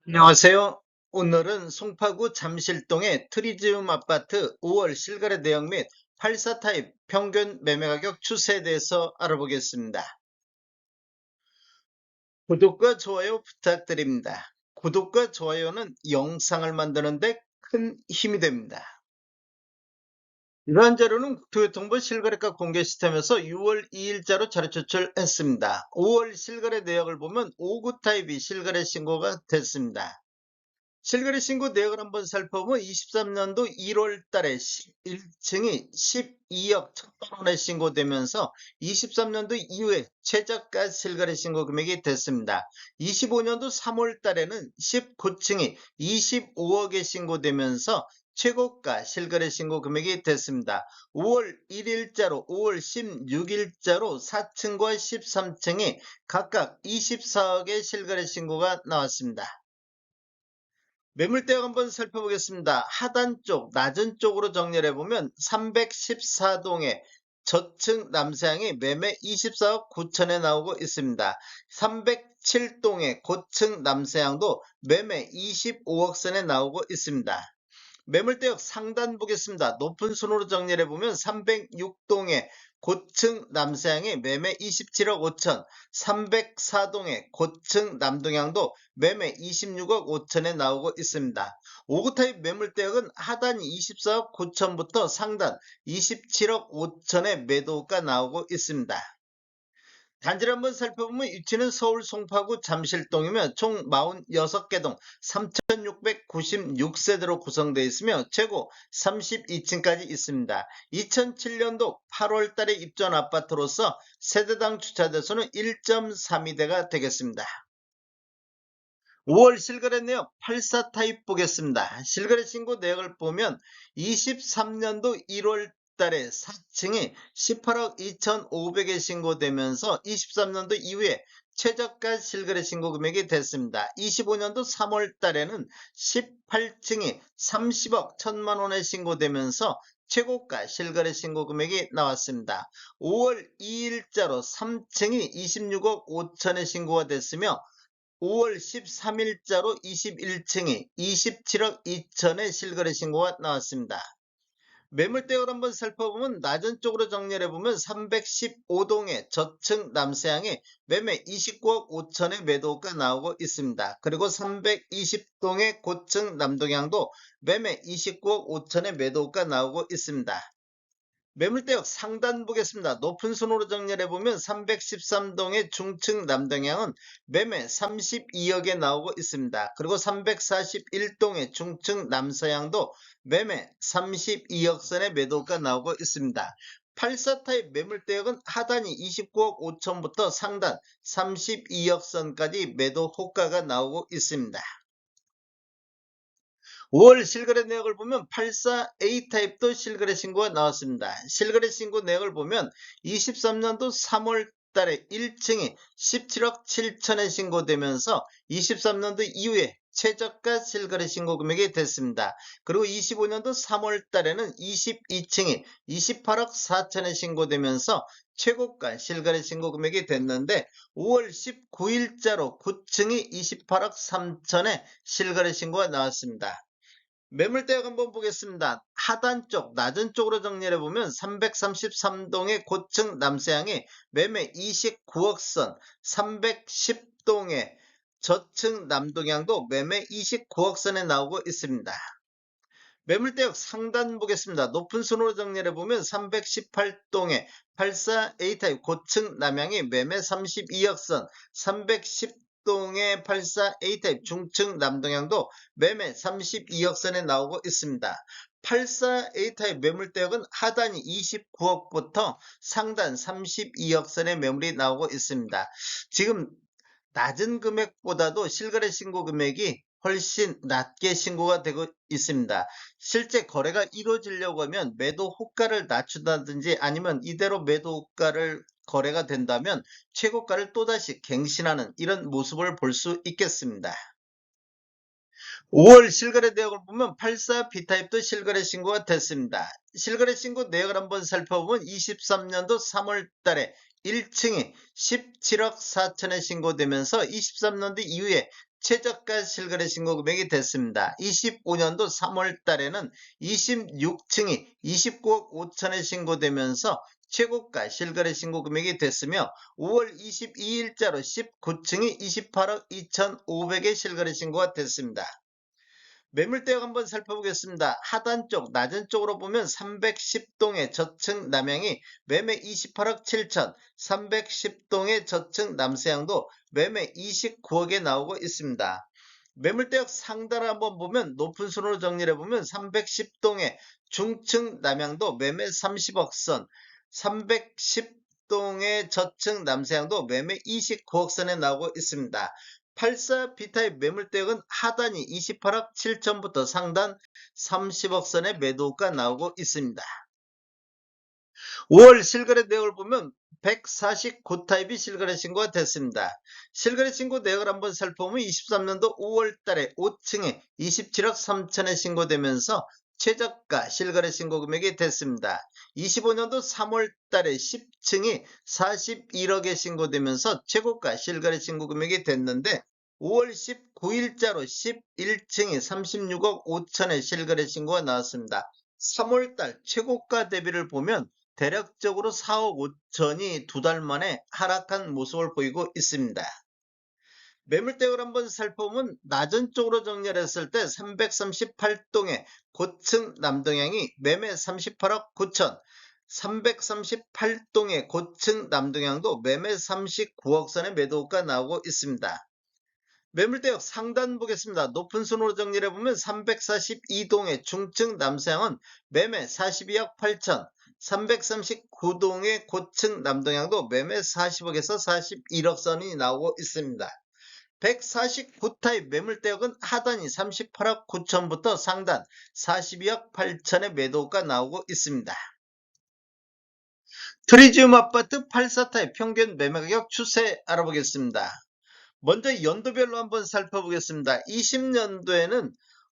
안녕하세요. 오늘은 송파구 잠실동의 트리지움 아파트 5월 실거래 대형 및 84 타입 평균 매매 가격 추세에 대해서 알아보겠습니다. 구독과 좋아요 부탁드립니다. 구독과 좋아요는 영상을 만드는데 큰 힘이 됩니다. 이러한 자료는 국토교통부 실거래가 공개 시스템에서 6월 2일자로 자료 제출했습니다. 5월 실거래 내역을 보면 59 타입이 실거래 신고가 됐습니다. 실거래 신고 내역을 한번 살펴보면 23년도 1월 달에 1층이 12억 1천만 원에 신고되면서 23년도 이후에 최저가 실거래 신고 금액이 됐습니다. 25년도 3월 달에는 19층이 25억에 신고되면서 최고가 실거래 신고 금액이 됐습니다. 5월 1일자로 5월 16일자로 4층과 13층이 각각 24억의 실거래 신고가 나왔습니다. 매물대역 한번 살펴보겠습니다. 하단 쪽, 낮은 쪽으로 정리를 해보면 314동의 저층 남서향이 매매 24억 9천에 나오고 있습니다. 307동의 고층 남서향도 매매 25억 선에 나오고 있습니다. 매물대역 상단 보겠습니다. 높은 순으로 정리를 해보면 306동의 고층 남서향이 매매 27억 5천, 304동의 고층 남동향도 매매 26억 5천에 나오고 있습니다. 5구 타입 매물대역은 하단 24억 9천부터 상단 27억 5천의 매도가 나오고 있습니다. 단지를 한번 살펴보면 위치는 서울 송파구 잠실동이며 총 46개 동 3,696세대로 구성되어 있으며 최고 32층까지 있습니다. 2007년도 8월 달에 입주한 아파트로서 세대당 주차대수는 1.32대가 되겠습니다. 5월 실거래 내역 84 타입 보겠습니다. 실거래 신고 내역을 보면 23년도 1월 달에 4층이 18억 2,500에 신고되면서 23년도 이후에 최저가 실거래 신고 금액이 됐습니다. 25년도 3월 달에는 18층이 30억 1천만 원에 신고되면서 최고가 실거래 신고 금액이 나왔습니다. 5월 2일자로 3층이 26억 5천에 신고가 됐으며 5월 13일자로 21층이 27억 2천의 실거래 신고가 나왔습니다. 매물대역을 한번 살펴보면 낮은 쪽으로 정리를 해보면 315동의 저층 남서향에 매매 29억 5천의 매도가 나오고 있습니다. 그리고 320동의 고층 남동향도 매매 29억 5천의 매도가 나오고 있습니다. 매물대역 상단 보겠습니다. 높은 순으로 정리를 해보면 313동의 중층 남동향은 매매 32억에 나오고 있습니다. 그리고 341동의 중층 남서향도 매매 32억 선의 매도가 나오고 있습니다. 84 타입 매물대역은 하단이 29억 5천부터 상단 32억 선까지 매도 호가가 나오고 있습니다. 5월 실거래 내역을 보면 84A 타입도 실거래 신고가 나왔습니다. 실거래 신고 내역을 보면 23년도 3월 달에 1층이 17억 7천에 신고되면서 23년도 이후에 최저가 실거래 신고 금액이 됐습니다. 그리고 25년도 3월 달에는 22층이 28억 4천에 신고되면서 최고가 실거래 신고 금액이 됐는데 5월 19일자로 9층이 28억 3천에 실거래 신고가 나왔습니다. 매물대역 한번 보겠습니다. 하단 쪽, 낮은 쪽으로 정리를 해보면 333동의 고층 남서향이 매매 29억 선, 310동의 저층 남동향도 매매 29억 선에 나오고 있습니다. 매물대역 상단 보겠습니다. 높은 순으로 정리를 해보면 318동의 84A 타입 고층 남향이 매매 32억 선, 310동의 84A 타입 중층 남동향도 매매 32억 선에 나오고 있습니다. 84A 타입 매물대역은 하단이 29억부터 상단 32억 선의 매물이 나오고 있습니다. 지금 낮은 금액보다도 실거래 신고 금액이 훨씬 낮게 신고가 되고 있습니다. 실제 거래가 이루어지려고 하면 매도 호가를 낮춘다든지 아니면 이대로 매도 호가를 거래가 된다면 최고가를 또다시 갱신하는 이런 모습을 볼 수 있겠습니다. 5월 실거래 내역을 보면 84 B타입도 실거래 신고가 됐습니다. 실거래 신고 내역을 한번 살펴보면 23년도 3월 달에 1층이 17억 4천에 신고되면서 23년도 이후에 최저가 실거래 신고 금액이 됐습니다. 25년도 3월 달에는 26층이 29억 5천에 신고되면서 최고가 실거래 신고 금액이 됐으며 5월 22일자로 19층이 28억 2,500에 실거래 신고가 됐습니다. 매물대역 한번 살펴보겠습니다. 하단 쪽, 낮은 쪽으로 보면 310동의 저층 남향이 매매 28억 7천, 310동의 저층 남서향도 매매 29억에 나오고 있습니다. 매물대역 상단을 한번 보면 높은 순으로 정리를 해보면 310동의 중층 남향도 매매 30억 선, 310동의 저층 남서향도 매매 29억 선에 나오고 있습니다. 84 B타입 매물대역은 하단이 28억 7천부터 상단 30억 선의 매도가 나오고 있습니다. 5월 실거래 내역을 보면 149타입이 실거래 신고가 됐습니다. 실거래 신고 내역을 한번 살펴보면 23년도 5월 달에 5층에 27억 3천에 신고되면서 최저가 실거래 신고 금액이 됐습니다. 25년도 3월 달에 10층이 41억에 신고되면서 최고가 실거래 신고 금액이 됐는데 5월 19일자로 11층이 36억 5천에 실거래 신고가 나왔습니다. 3월달 최고가 대비를 보면 대략적으로 4억 5천이 두 달 만에 하락한 모습을 보이고 있습니다. 매물대역을 한번 살펴보면 낮은 쪽으로 정리를 했을 때 338동의 고층 남동향이 매매 38억 9천, 338동의 고층 남동향도 매매 39억 선의 매도가 나오고 있습니다. 매물대역 상단 보겠습니다. 높은 순으로 정리를 해보면 342동의 중층 남서향은 매매 42억 8천, 339동의 고층 남동향도 매매 40억에서 41억 선이 나오고 있습니다. 149타입 매물대역은 하단이 38억 9천부터 상단 42억 8천의 매도가 나오고 있습니다. 트리지움 아파트 84타입 평균 매매가격 추세 알아보겠습니다. 먼저 연도별로 한번 살펴보겠습니다. 20년도에는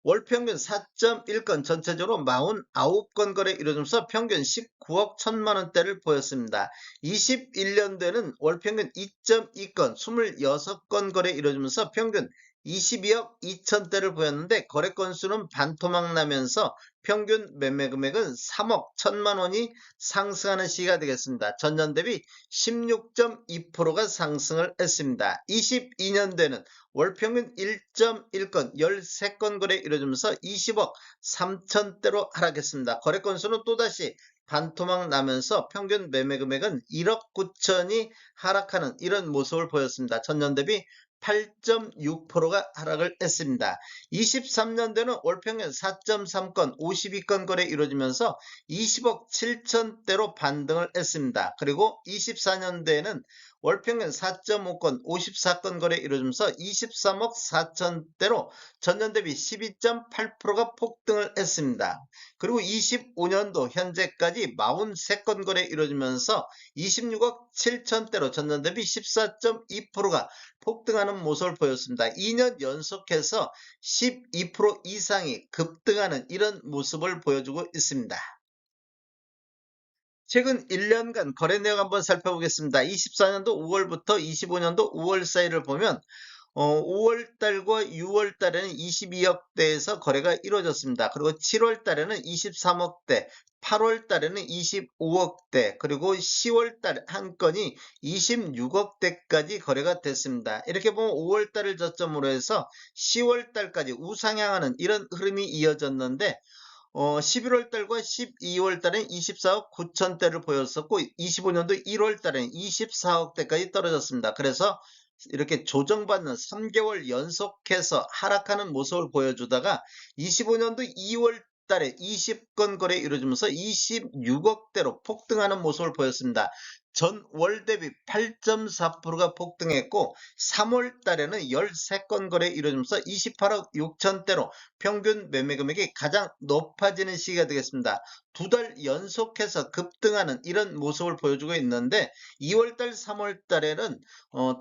월평균 4.1건 전체적으로 49건 거래 이루어지면서 평균 19억 1천만원대를 보였습니다. 21년도에는 월평균 2.2건 26건 거래 이루어지면서 평균 22억 2천대를 보였는데 거래 건수는 반토막 나면서 평균 매매 금액은 3억 1천만원이 상승하는 시기가 되겠습니다. 전년 대비 16.2%가 상승을 했습니다. 22년도에는 월평균 1.1건 13건 거래 이루어지면서 20억 3천대로 하락했습니다. 거래 건수는 또다시 반토막 나면서 평균 매매 금액은 1억 9천이 하락하는 이런 모습을 보였습니다. 전년 대비 8.6%가 하락을 했습니다. 23년도에는 월평균 4.3건 52건 거래 이루어지면서 20억 7천대로 반등을 했습니다. 그리고 24년도에는 월평균 4.5건 54건 거래 이루어지면서 23억 4천대로 전년 대비 12.8%가 폭등을 했습니다. 그리고 25년도 현재까지 43건 거래 이루어지면서 26억 7천대로 전년 대비 14.2%가 폭등하는 모습을 보였습니다. 2년 연속해서 12% 이상이 급등하는 이런 모습을 보여주고 있습니다. 최근 1년간 거래 내역 한번 살펴보겠습니다. 24년도 5월부터 25년도 5월 사이를 보면 5월달과 6월달에는 22억대에서 거래가 이루어졌습니다. 그리고 7월달에는 23억대, 8월달에는 25억대, 그리고 10월달 한 건이 26억대까지 거래가 됐습니다. 이렇게 보면 5월달을 저점으로 해서 10월달까지 우상향하는 이런 흐름이 이어졌는데 11월 달과 12월 달엔 24억 9천대를 보였었고 25년도 1월 달엔 24억 대까지 떨어졌습니다. 그래서 이렇게 조정받는 3개월 연속해서 하락하는 모습을 보여주다가 25년도 2월 달에 20건 거래 이루어지면서 26억대로 폭등하는 모습을 보였습니다. 전월 대비 8.4%가 폭등했고 3월 달에는 13건 거래 이루어지면서 28억 6천대로 평균 매매 금액이 가장 높아지는 시기가 되겠습니다. 두 달 연속해서 급등하는 이런 모습을 보여주고 있는데 2월달 3월달에는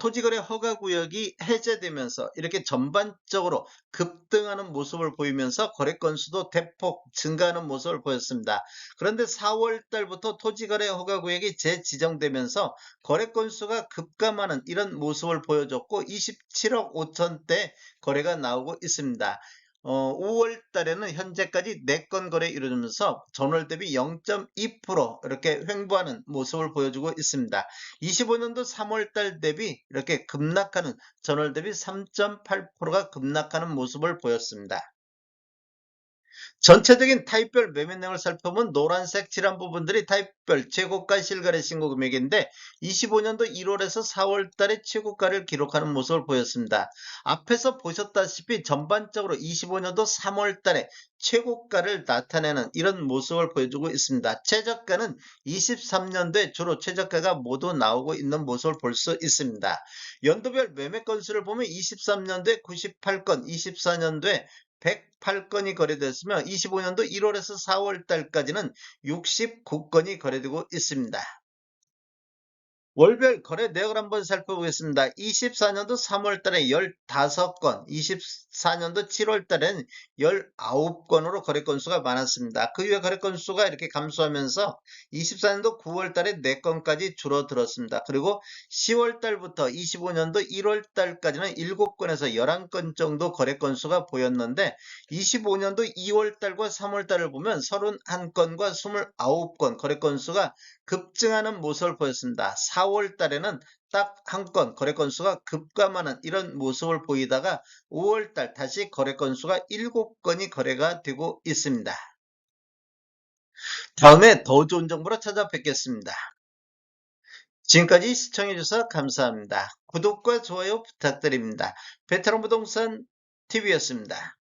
토지거래 허가구역이 해제되면서 이렇게 전반적으로 급등하는 모습을 보이면서 거래 건수도 대폭 증가하는 모습을 보였습니다. 그런데 4월달부터 토지거래 허가구역이 재지정되면서 되면서 거래 건수가 급감하는 이런 모습을 보여줬고 27억 5천대 거래가 나오고 있습니다. 5월 달에는 현재까지 4건 거래 이루어지면서 전월 대비 0.2% 이렇게 횡보하는 모습을 보여주고 있습니다. 25년도 3월 달 대비 이렇게 급락하는 전월 대비 3.8%가 급락하는 모습을 보였습니다. 전체적인 타입별 매매 내용을 살펴보면 노란색 칠한 부분들이 타입별 최고가 실거래 신고 금액인데 25년도 1월에서 4월 달에 최고가를 기록하는 모습을 보였습니다. 앞에서 보셨다시피 전반적으로 25년도 3월 달에 최고가를 나타내는 이런 모습을 보여주고 있습니다. 최저가는 23년도에 주로 최저가가 모두 나오고 있는 모습을 볼 수 있습니다. 연도별 매매 건수를 보면 23년도에 98건, 24년도에 108건이 거래됐으며 25년도 1월에서 4월 달까지는 69건이 거래되고 있습니다. 월별 거래 내역을 한번 살펴보겠습니다. 24년도 3월 달에 15건, 24년도 7월 달에는 19건으로 거래 건수가 많았습니다. 그 이후에 거래 건수가 이렇게 감소하면서 24년도 9월 달에 4건까지 줄어들었습니다. 그리고 10월 달부터 25년도 1월 달까지는 7건에서 11건 정도 거래 건수가 보였는데 25년도 2월 달과 3월 달을 보면 31건과 29건 거래 건수가 급증하는 모습을 보였습니다. 4월 달에는 딱 한 건 거래 건수가 급감하는 이런 모습을 보이다가 5월 달 다시 거래 건수가 7건이 거래가 되고 있습니다. 다음에 더 좋은 정보로 찾아뵙겠습니다. 지금까지 시청해주셔서 감사합니다. 구독과 좋아요 부탁드립니다. 베테랑 부동산 TV였습니다.